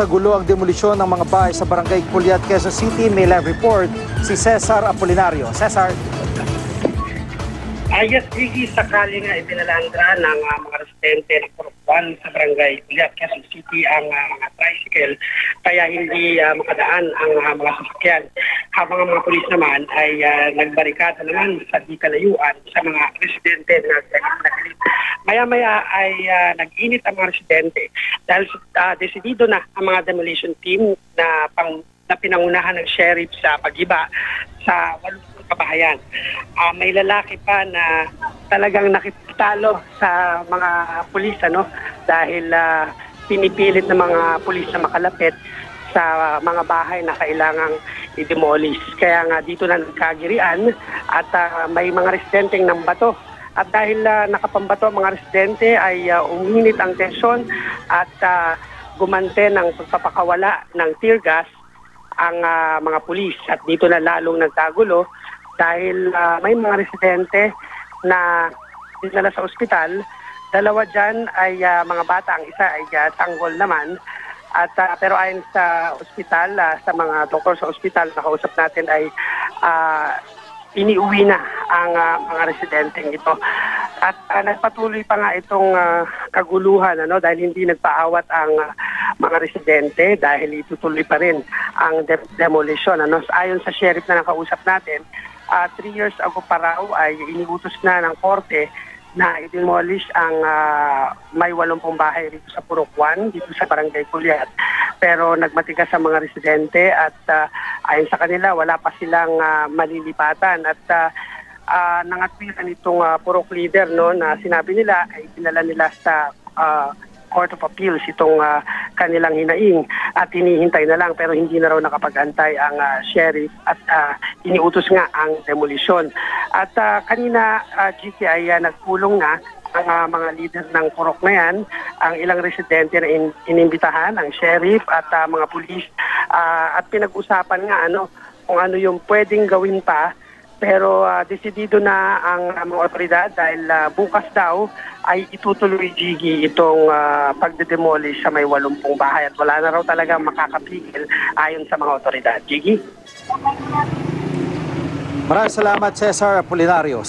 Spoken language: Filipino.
sa gulo ang demolisyon ng mga bahay sa Barangay Culiat, Quezon City. May live report si Cesar Apolinario. Cesar. Yes, Gigi, sakali nga ipinalandra ng mga residente ng Purok-1 sa Barangay Culiat, Quezon City ang mga tricycle, kaya hindi makadaan ang mga sasakyan. Habang ang mga pulis naman ay nagbarikada naman sa di kalayuan sa mga residente na nagpilit. Maya-maya ay nag-init ang mga residente dahil desidido na ang mga demolition team na pinangunahan ng sheriff sa pag-iba sa 8 kabahayan. May lalaki pa na talagang nakitalo sa mga pulis dahil pinipilit ng mga pulis na makalapit sa mga bahay na kailangang i-demolish. Kaya nga dito na nagkagirian at may mga residenteng ng bato. At dahil nakapambato ang mga residente ay uminit ang tensyon at gumante ng pagpapakawala ng tear gas ang mga pulis. At dito na lalong nagkagulo dahil may mga residente na dinala sa ospital. Dalawa dyan ay mga bata, ang isa ay sanggol naman. At pero ayon sa ospital, sa mga doktor sa ospital na kausap natin ay iniuwi na ang mga residenteng ito. At nagpatuloy pa nga itong kaguluhan dahil hindi nagpaawat ang mga residente dahil itutuloy pa rin ang demolition. Ayon sa sheriff na nakausap natin, 3 years ago pa raw ay iniutos na ng korte na i-demolish ang may 80 bahay dito sa Purok-1, dito sa Barangay Culiat. Pero nagmatigas sa mga residente at ayon sa kanila wala pa silang malilipatan at nangatwiran itong Purok leader na sinabi nila ay dinala nila sa Court of Appeals itong kanilang hinaing at hinihintay na lang pero hindi na raw nakapag-antay ang sheriff at iniutos nga ang demolition. At kanina GK ay nagpulong na ang mga leader ng Purok na yan, ang ilang residente na inimbitahan, ang sheriff at mga pulis at pinag-usapan nga kung ano yung pwedeng gawin pa. Pero desidido na ang mga otoridad dahil bukas daw ay itutuloy Gigi itong pagdedemolish sa may 80 bahay at wala na raw talaga makakapigil ayon sa mga otoridad. Gigi? Maraming salamat, Cesar Apolinario.